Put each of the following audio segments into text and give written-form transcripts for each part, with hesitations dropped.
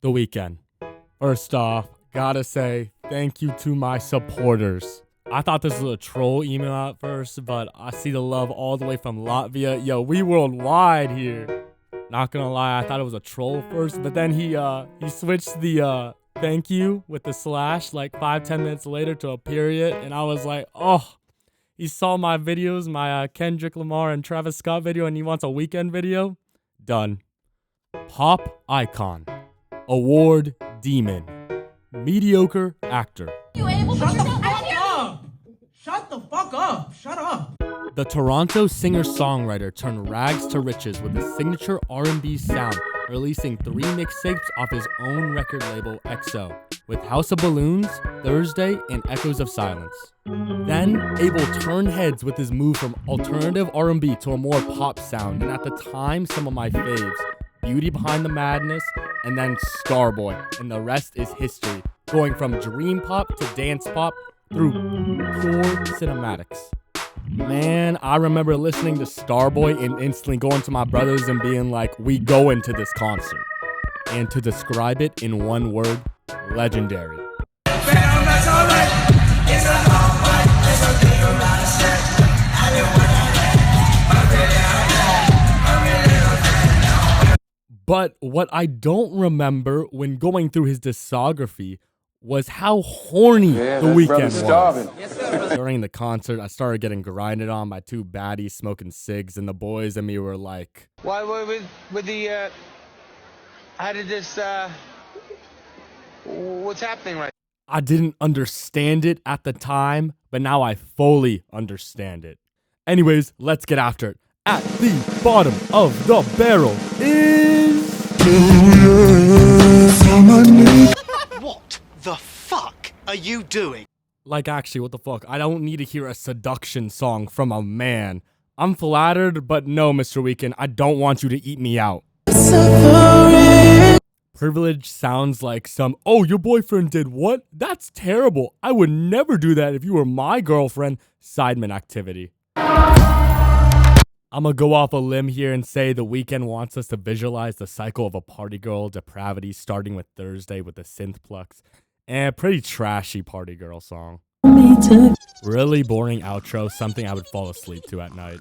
The Weeknd. First off, gotta say thank you to my supporters. I thought this was a troll email at first, but I see the love all the way from Latvia. Yo, we worldwide here. Not gonna lie, I thought it was a troll first, but then he switched the thank you with the slash like 5-10 minutes later to a period, and I was like, oh, he saw my videos, my Kendrick Lamar and Travis Scott video, and he wants a Weeknd video. Done. Pop icon, award demon, mediocre actor. Shut the fuck up. Shut up. The Toronto singer-songwriter turned rags to riches with his signature R&B sound, releasing 3 mixtapes off his own record label EXO, with House of Balloons, Thursday, and Echoes of Silence. Then, Abel turned heads with his move from alternative R&B to a more pop sound, and at the time, some of my faves, Beauty Behind the Madness, and then Starboy, and the rest is history, going from dream pop to dance pop through pure cinematics. Man, I remember listening to Starboy and instantly going to my brothers and being like, we go into this concert. And to describe it in one word, legendary. But what I don't remember when going through his discography was how horny The Weeknd was. During the concert, I started getting grinded on by 2 baddies smoking cigs, and the boys and me were like, "Why with the how did this what's happening right?" I didn't understand it at the time, but now I fully understand it. Anyways, let's get after it. At the bottom of the barrel is... What the fuck are you doing? Like, actually, what the fuck? I don't need to hear a seduction song from a man. I'm flattered, but no, Mr. Weeknd, I don't want you to eat me out. Privilege sounds like some, oh, your boyfriend did what? That's terrible. I would never do that if you were my girlfriend. Sideman activity. I'm gonna go off a limb here and say The Weeknd wants us to visualize the cycle of a party girl depravity starting with Thursday with the synth plucks. And pretty trashy party girl song. Really boring outro, something I would fall asleep to at night.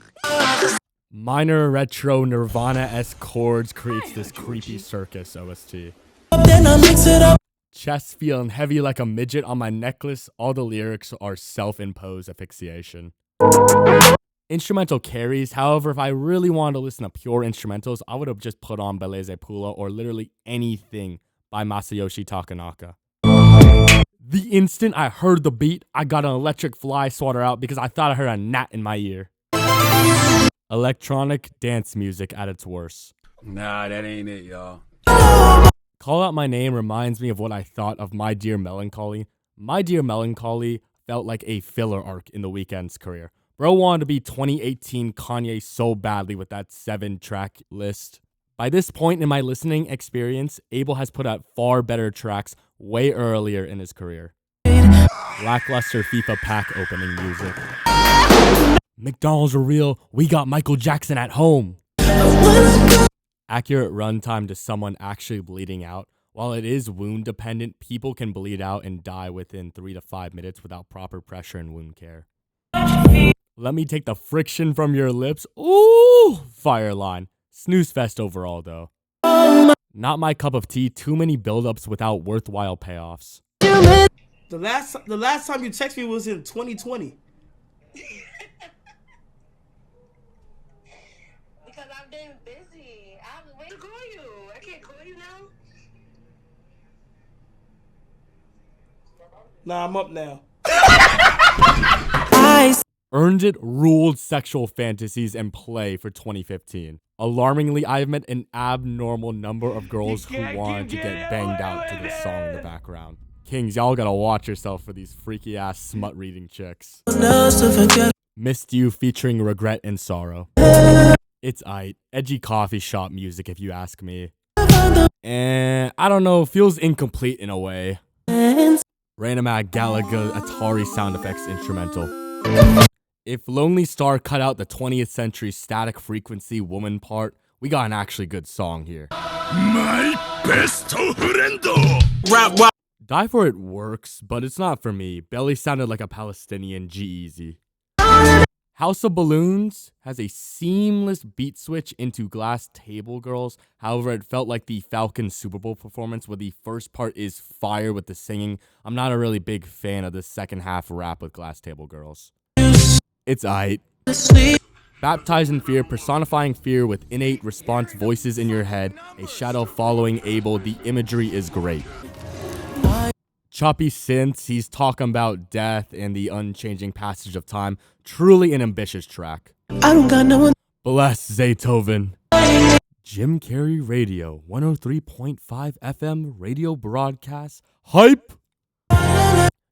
Minor retro Nirvana-esque chords creates this creepy circus OST. Chest feeling heavy like a midget on my necklace. All the lyrics are self-imposed asphyxiation. Instrumental carries, however, if I really wanted to listen to pure instrumentals, I would have just put on Beleze Pula or literally anything by Masayoshi Takanaka. The instant I heard the beat, I got an electric fly swatter out because I thought I heard a gnat in my ear. Electronic dance music at its worst. Nah, that ain't it, y'all. Call Out My Name reminds me of what I thought of My Dear Melancholy. My Dear Melancholy felt like a filler arc in The Weeknd's career. Bro wanted to be 2018 Kanye so badly with that 7-track list. By this point in my listening experience, Abel has put out far better tracks way earlier in his career. Lackluster FIFA pack opening music. McDonald's are real, we got Michael Jackson at home. Accurate runtime to someone actually bleeding out. While it is wound dependent, people can bleed out and die within 3 to 5 minutes without proper pressure and wound care. Let me take the friction from your lips. Ooh, fire line. Snooze fest overall, though. Not my cup of tea. Too many buildups without worthwhile payoffs. The last time you texted me was in 2020. Because I've been busy. I'm waiting to call you. I can't call you now. Nah, I'm up now. Earned It ruled sexual fantasies and play for 2015. Alarmingly, I have met an abnormal number of girls who wanted to get banged out to this song in the background. Kings, y'all gotta watch yourself for these freaky ass smut reading chicks. Missed You featuring Regret and Sorrow. It's aight. Edgy coffee shop music if you ask me. And I don't know, feels incomplete in a way. Random at Galaga Atari sound effects instrumental. If Lonely Star cut out the 20th century static frequency woman part, we got an actually good song here. My best friend. Die For It works, but it's not for me. Belly sounded like a Palestinian G-Eazy. House of Balloons has a seamless beat switch into Glass Table Girls. However, it felt like the Falcons Super Bowl performance where the first part is fire with the singing. I'm not a really big fan of the second half rap with Glass Table Girls. It's aight. Baptized in fear, personifying fear with innate response voices in your head, a shadow following Abel, the imagery is great. Choppy synths, he's talking about death and the unchanging passage of time. Truly an ambitious track. I don't got no one. Bless Zaytoven. Jim Carrey Radio, 103.5 FM radio broadcast. Hype!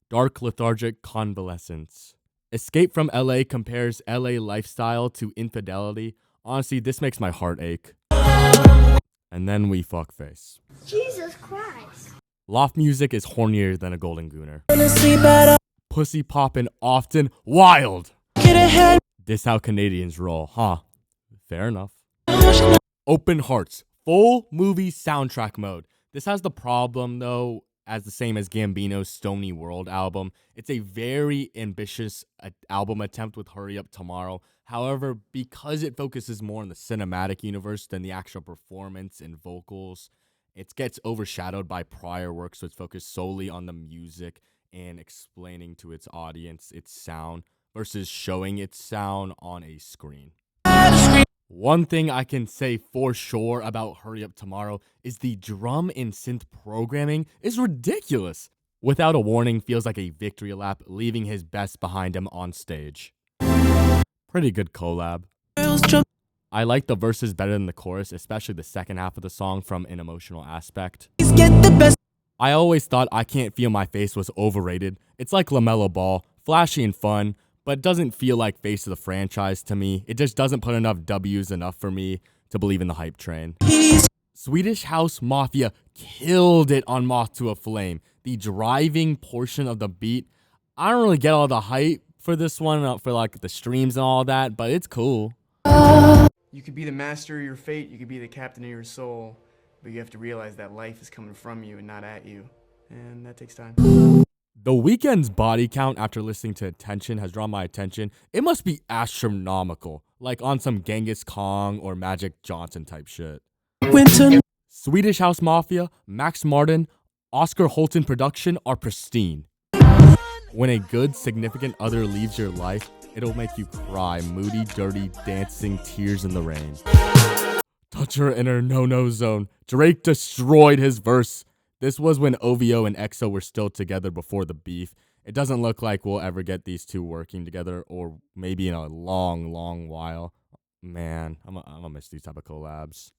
Dark lethargic convalescence. Escape from LA compares LA lifestyle to infidelity. Honestly, this makes my heart ache. And then we fuckface. Jesus Christ. Loft music is hornier than a golden gooner. Pussy poppin' often wild. This how Canadians roll, huh? Fair enough. Open Hearts, full movie soundtrack mode. This has the problem though, as the same as Gambino's Stony World album. It's a very ambitious album attempt with Hurry Up Tomorrow. However, because it focuses more on the cinematic universe than the actual performance and vocals, it gets overshadowed by prior works which focus solely on the music and explaining to its audience its sound versus showing its sound on a screen. One thing I can say for sure about Hurry Up Tomorrow is the drum and synth programming is ridiculous. Without a Warning feels like a victory lap, leaving his best behind him on stage. Pretty good collab. I like the verses better than the chorus, especially the second half of the song from an emotional aspect. I always thought I Can't Feel My Face was overrated. It's like LaMelo Ball, flashy and fun, but it doesn't feel like face of the franchise to me. It just doesn't put enough W's enough for me to believe in the hype train. Swedish House Mafia killed it on Moth to a Flame. The driving portion of the beat, I don't really get all the hype for this one, for like the streams and all that, but it's cool. You could be the master of your fate, you could be the captain of your soul, but you have to realize that life is coming from you and not at you, and that takes time. The Weeknd's body count after listening to Attention has drawn my attention. It must be astronomical, like on some Genghis Khan or Magic Johnson type shit. Winter. Swedish House Mafia, Max Martin, Oscar Holton production are pristine. When a good significant other leaves your life, it'll make you cry, moody, dirty, dancing, tears in the rain. Touch her in her no-no zone. Drake destroyed his verse. This was when OVO and EXO were still together before the beef. It doesn't look like we'll ever get these two working together, or maybe in a long, long while. Man, I'm gonna miss these type of collabs.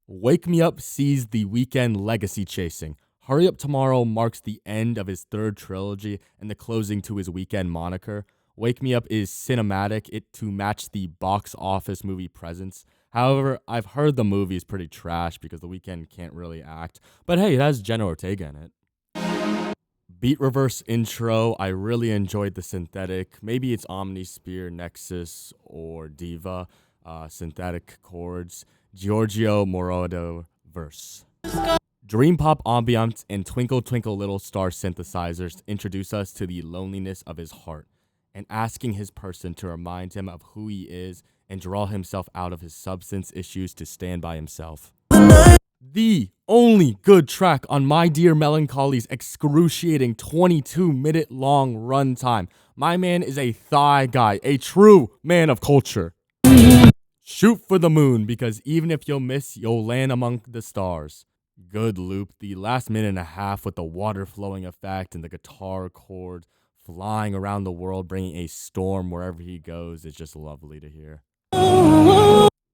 Wake Me Up sees the Weeknd legacy chasing. Hurry Up Tomorrow marks the end of his third trilogy and the closing to his Weeknd moniker. Wake Me Up is cinematic it to match the box office movie presence. However, I've heard the movie is pretty trash because The Weeknd can't really act. But hey, it has Jenna Ortega in it. Beat reverse intro, I really enjoyed the synthetic. Maybe it's Omnisphere, Nexus, or Diva. Synthetic chords. Giorgio Moroder verse. Dream pop ambiance and Twinkle Twinkle Little Star synthesizers introduce us to the loneliness of his heart and asking his person to remind him of who he is and draw himself out of his substance issues to stand by himself. The only good track on My Dear Melancholy's excruciating 22-minute long runtime. My man is a thigh guy, a true man of culture. Shoot for the moon, because even if you'll miss, you'll land among the stars. Good loop, the last minute and a half with the water flowing effect and the guitar chord flying around the world, bringing a storm wherever he goes is just lovely to hear.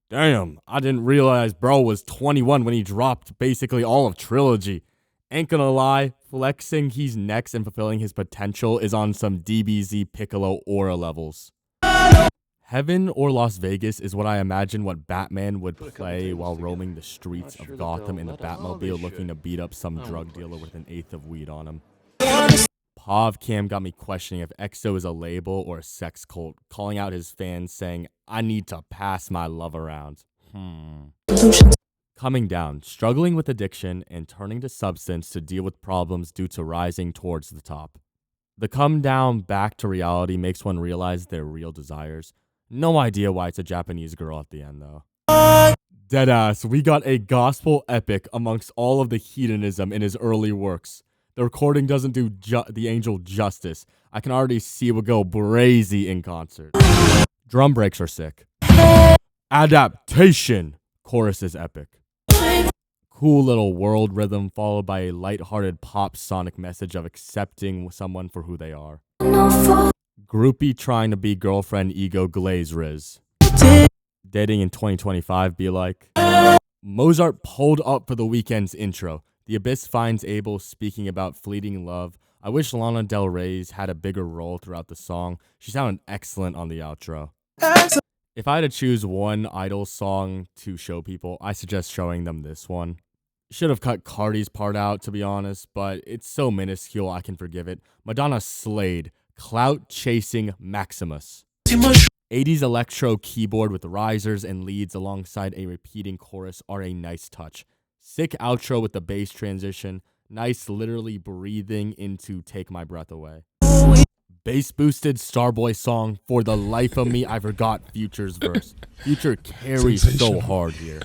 Damn, I didn't realize bro was 21 when he dropped basically all of Trilogy. Ain't gonna lie, flexing he's next and fulfilling his potential is on some DBZ Piccolo aura levels. Heaven or Las Vegas is what I imagine what Batman would play while roaming the streets of Gotham in a Batmobile looking to beat up some drug dealer with an eighth of weed on him. PovCam got me questioning if EXO is a label or a sex cult, calling out his fans saying, I need to pass my love around. Coming down, struggling with addiction, and turning to substance to deal with problems due to rising towards the top. The come down back to reality makes one realize their real desires. No idea why it's a Japanese girl at the end, though. Deadass, we got a gospel epic amongst all of the hedonism in his early works. The recording doesn't do the angel justice. I can already see it would go brazy in concert. Drum breaks are sick. Adaptation. Chorus is epic. Cool little world rhythm followed by a light-hearted pop sonic message of accepting someone for who they are. Groupie trying to be girlfriend ego glaze riz. Dating in 2025 be like. Mozart pulled up for the Weeknd's intro. The Abyss finds Abel speaking about fleeting love. I wish Lana Del Rey's had a bigger role throughout the song. She sounded excellent on the outro. If I had to choose one Idol song to show people, I suggest showing them this one. Should have cut Cardi's part out, to be honest, but it's so minuscule I can forgive it. Madonna slayed. Clout Chasing Maximus. 80s electro keyboard with risers and leads alongside a repeating chorus are a nice touch. Sick outro with the bass transition. Nice literally breathing into Take My Breath Away. Bass boosted Starboy song. For the life of me, I forgot Future's verse. Future carries so hard here.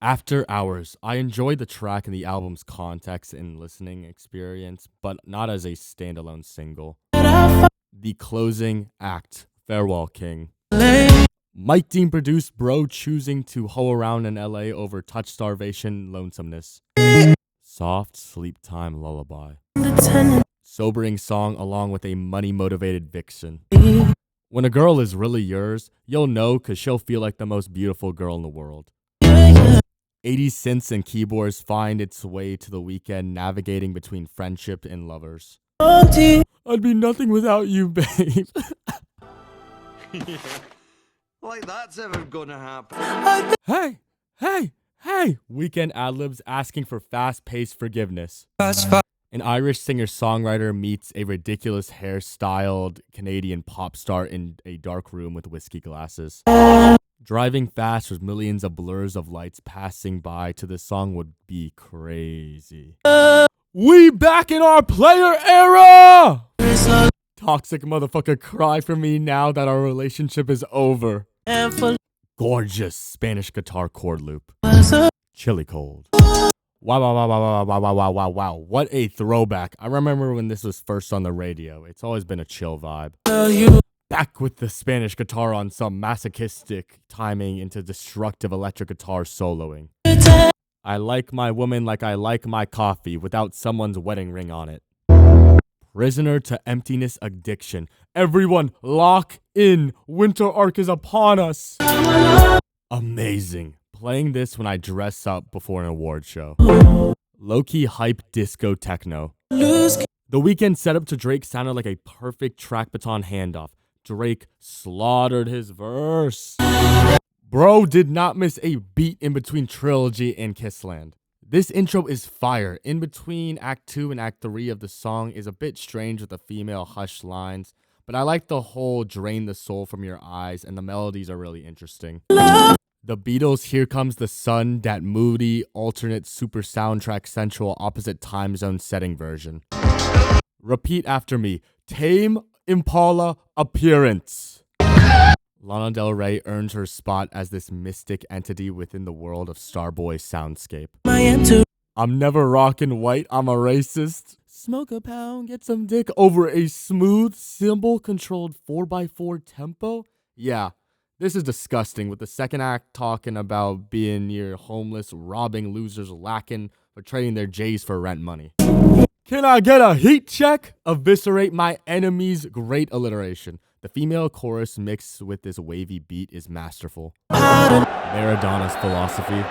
After Hours. I enjoyed the track in the album's context and listening experience, but not as a standalone single. The closing act. Farewell King. Mike Dean produced Bro choosing to hoe around in LA over touch starvation lonesomeness. Soft sleep time lullaby. Sobering song along with a money motivated vixen. When a girl is really yours, you'll know cause she'll feel like the most beautiful girl in the world. 80s synths and keyboards find its way to the Weeknd navigating between friendship and lovers. I'd be nothing without you, babe. Like that's ever gonna happen. Hey! Weeknd ad-libs asking for fast-paced forgiveness. An Irish singer-songwriter meets a ridiculous hair-styled Canadian pop star in a dark room with whiskey glasses. Driving fast with millions of blurs of lights passing by to this song would be crazy. We back in our player era! Toxic motherfucker, cry for me now that our relationship is over. Gorgeous Spanish guitar chord loop. Chili cold. Wow. What a throwback. I remember when this was first on the radio. It's always been a chill vibe. Back with the Spanish guitar on some masochistic timing into destructive electric guitar soloing. I like my woman like I like my coffee without someone's wedding ring on it. Prisoner to emptiness addiction. Everyone lock in. Winter arc is upon us. Amazing. Playing this when I dress up before an award show. Low-key hype disco techno. The Weeknd setup to Drake sounded like a perfect track baton handoff. Drake slaughtered his verse. Bro did not miss a beat in between Trilogy and Kissland. This intro is fire. In between Act 2 and Act 3 of the song is a bit strange with the female hush lines, but I like the whole drain the soul from your eyes and the melodies are really interesting. The Beatles' Here Comes the Sun, that moody, alternate super soundtrack sensual opposite time zone setting version. Repeat after me. Tame Impala appearance. Lana Del Rey earns her spot as this mystic entity within the world of Starboy soundscape. I'm never rockin' white, I'm a racist. Smoke a pound, get some dick over a smooth, cymbal-controlled 4x4 tempo? Yeah, this is disgusting with the second act talking about being near homeless, robbing losers lacking, for trading their J's for rent money. Can I get a heat check? Eviscerate my enemies, great alliteration. The female chorus mixed with this wavy beat is masterful. Maradona's philosophy.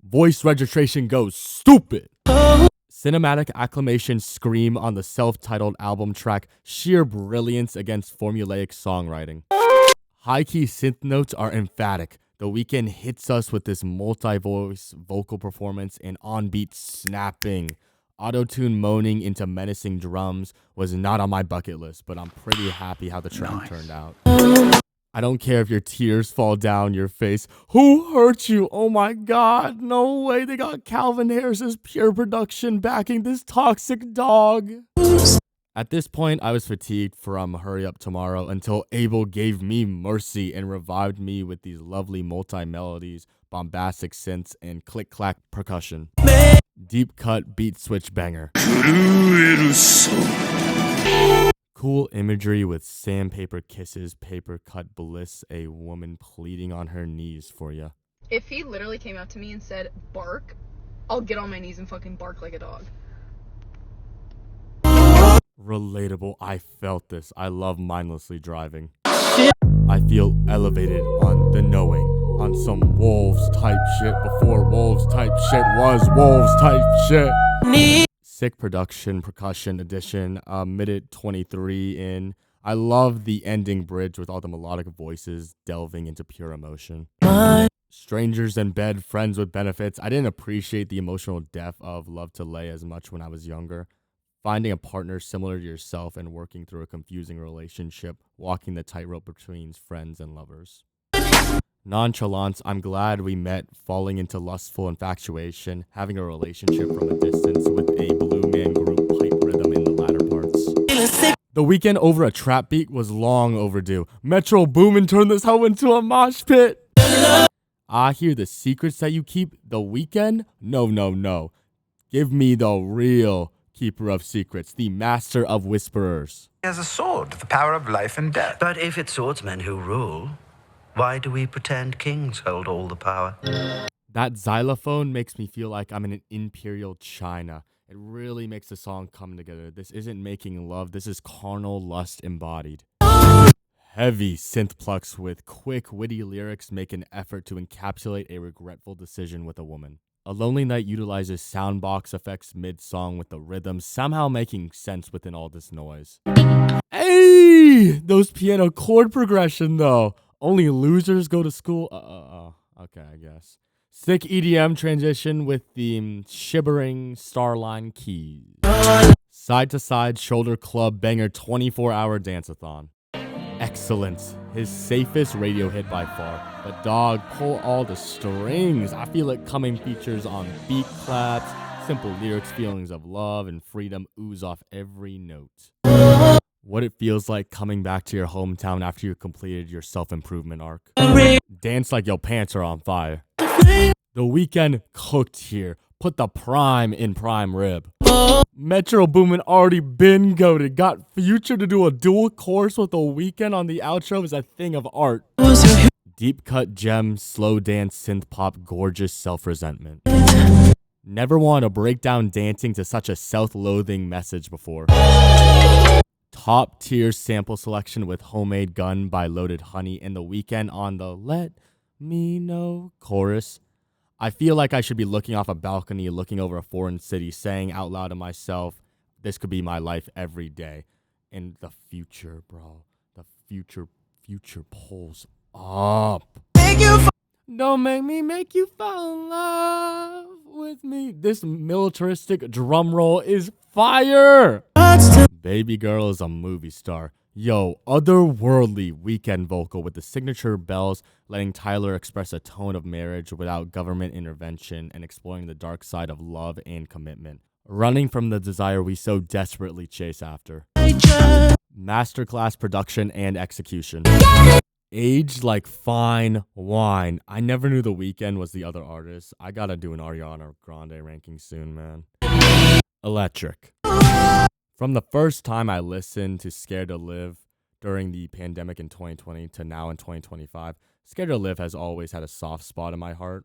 Voice registration goes stupid. Cinematic acclamation scream on the self-titled album track. Sheer brilliance against formulaic songwriting. High-key synth notes are emphatic. The Weeknd hits us with this multi-voice vocal performance and on-beat snapping. Auto-tune moaning into menacing drums was not on my bucket list, but I'm pretty happy how the track turned out. I don't care if your tears fall down your face. Who hurt you? Oh my god, no way. They got Calvin Harris's Pure Production backing this toxic dog. At this point, I was fatigued from Hurry Up Tomorrow until Abel gave me mercy and revived me with these lovely multi-melodies, bombastic synths, and click-clack percussion. Deep cut beat switch banger. Cool imagery with sandpaper kisses, paper cut bliss, a woman pleading on her knees for you. If he literally came up to me and said, bark, I'll get on my knees and fucking bark like a dog. Relatable. I felt this. I love mindlessly driving. I feel elevated on the knowing, on some wolves type shit before wolves type shit was wolves type shit. Sick production, percussion edition, minute 23 in. I love the ending bridge with all the melodic voices delving into pure emotion. Strangers in bed, friends with benefits. I didn't appreciate the emotional depth of Love to Lay as much when I was younger. Finding a partner similar to yourself and working through a confusing relationship, walking the tightrope between friends and lovers. Nonchalance, I'm glad we met, falling into lustful infatuation, having a relationship from a distance with a Blue Man Group pipe rhythm in the latter parts. The Weeknd over a trap beat was long overdue. Metro Boomin turned this hoe into a mosh pit. I hear the secrets that you keep. The Weeknd? No. Give me the real keeper of secrets, the master of whisperers. He has a sword, the power of life and death. But if it's swordsmen who rule, why do we pretend kings hold all the power? That xylophone makes me feel like I'm in an imperial China. It really makes the song come together. This isn't making love. This is carnal lust embodied. Heavy synth plucks with quick, witty lyrics make an effort to encapsulate a regretful decision with a woman. A Lonely Night utilizes soundbox effects mid-song with the rhythm somehow making sense within all this noise. Hey! Those piano chord progression though. Only losers go to school. Okay, I guess. Sick EDM transition with the shivering starline keys. Side to side shoulder club banger 24-hour dance-a-thon. Excellent. His safest radio hit by far. But dog, pull all the strings. I feel it coming. Features on beat claps, simple lyrics, feelings of love and freedom ooze off every note. What it feels like coming back to your hometown after you completed your self-improvement arc. Dance like your pants are on fire. The Weeknd cooked here. Put the prime in prime rib. Metro Boomin already been goated. Got Future to do a dual course with The Weeknd on the outro is a thing of art. Deep cut gem, slow dance, synth pop, gorgeous self-resentment. Never wanted to break down dancing to such a self-loathing message before. Top tier sample selection with Homemade Gun by Loaded Honey and The Weeknd on the Let Me Know chorus. I feel like I should be looking off a balcony, looking over a foreign city, saying out loud to myself, this could be my life every day. And the future, bro. The future pulls up. Don't make you fall in love with me. This militaristic drum roll is fire. Baby girl is a movie star. Yo, otherworldly Weeknd vocal with the signature bells, letting Tyler express a tone of marriage without government intervention and exploring the dark side of love and commitment. Running from the desire we so desperately chase after. Masterclass production and execution. Aged like fine wine. I never knew The Weeknd was the other artist. I gotta do an Ariana Grande ranking soon, man. Electric. From the first time I listened to Scared to Live during the pandemic in 2020 to now in 2025, Scared to Live has always had a soft spot in my heart.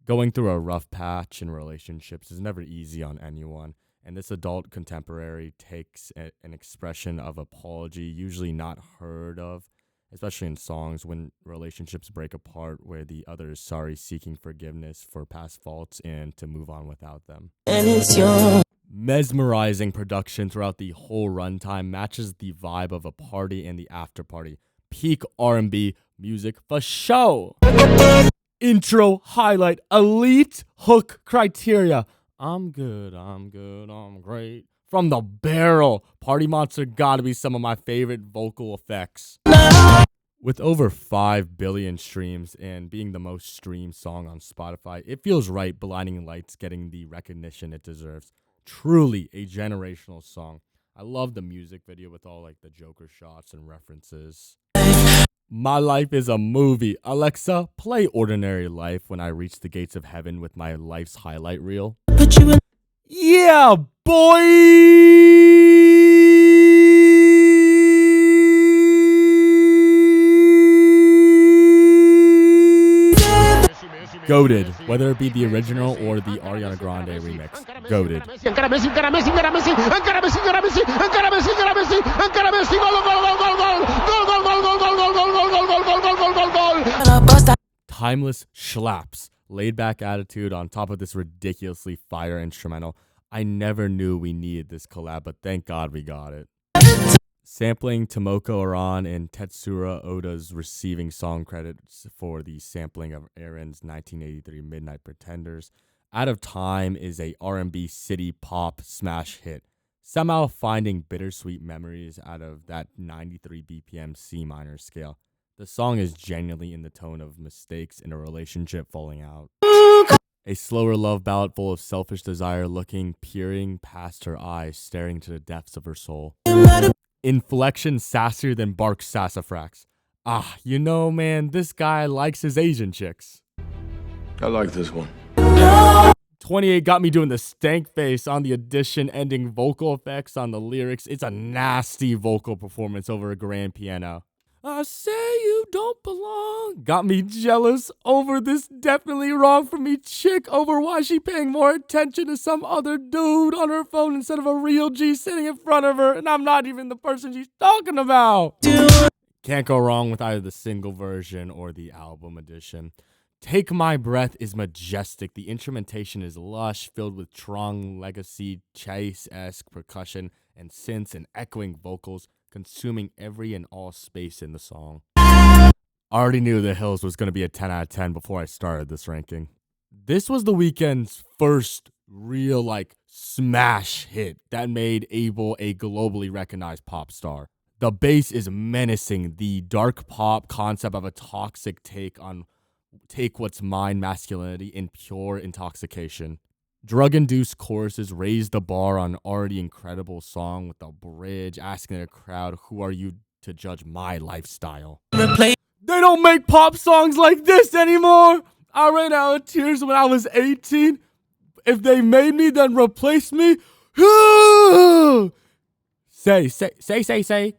Going through a rough patch in relationships is never easy on anyone, and this adult contemporary takes an expression of apology usually not heard of, especially in songs when relationships break apart where the other is sorry, seeking forgiveness for past faults and to move on without them. And it's your mesmerizing production throughout the whole runtime matches the vibe of a party and the after party. Peak R&B music for show. Intro highlight, elite hook criteria. I'm good, I'm great. From the barrel, Party Monster gotta be some of my favorite vocal effects. With over 5 billion streams and being the most streamed song on Spotify, it feels right Blinding Lights getting the recognition it deserves. Truly a generational song. I love the music video with all like the Joker shots and references. My life is a movie. Alexa, play Ordinary Life when I reach the gates of heaven with my life's highlight reel. Yeah, boy! Goated, whether it be the original or the Ariana Grande remix. Goated. Timeless slaps, laid back attitude on top of this ridiculously fire instrumental. I never knew we needed this collab, but thank God we got it. Sampling Tomoko Aran and Tetsura Oda's receiving song credits for the sampling of Aaron's 1983 Midnight Pretenders. Out of Time is a R&B city pop smash hit, somehow finding bittersweet memories out of that 93 BPM C minor scale. The song is genuinely in the tone of mistakes in a relationship falling out. A slower love ballad full of selfish desire peering past her eyes, staring to the depths of her soul. Inflection sassier than Bark's sassafrax. Ah, you know, man, this guy likes his Asian chicks. I like this one. 28 got me doing the stank face on the addition ending vocal effects on the lyrics. It's a nasty vocal performance over a grand piano. I say you don't belong. Got me jealous over this definitely wrong for me chick over why she paying more attention to some other dude on her phone instead of a real G sitting in front of her, and I'm not even the person she's talking about. Can't go wrong with either the single version or the album edition. Take My Breath is majestic. The instrumentation is lush, filled with Trong Legacy Chase-esque percussion and synths and echoing vocals, consuming every and all space in the song. I already knew The Hills was going to be a 10 out of 10 before I started this ranking. This was the Weeknd's first real, smash hit that made Abel a globally recognized pop star. The bass is menacing, the dark pop concept of a toxic take what's mine masculinity in pure intoxication. Drug-induced choruses raise the bar on an already incredible song with a bridge asking the crowd, who are you to judge my lifestyle? They don't make pop songs like this anymore! I ran out of tears when I was 18. If they made me, then replace me. Say,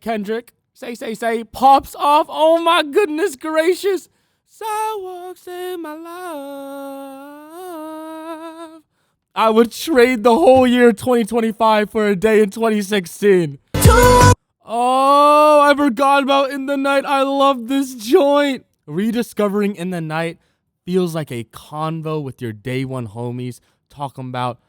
Kendrick. Say, pops off. Oh my goodness gracious. Sidewalks in my life. I would trade the whole year 2025 for a day in 2016. Oh, I forgot about In the Night. I love this joint. Rediscovering In the Night feels like a convo with your day one homies talking about,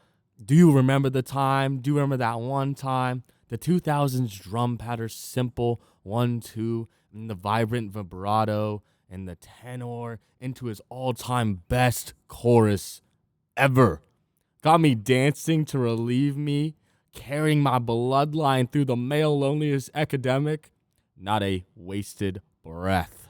do you remember the time? Do you remember that one time? The 2000s drum pattern, simple 1-2, and the vibrant vibrato and the tenor into his all-time best chorus ever. Got me dancing to relieve me, carrying my bloodline through the male loneliest epidemic. Not a wasted breath.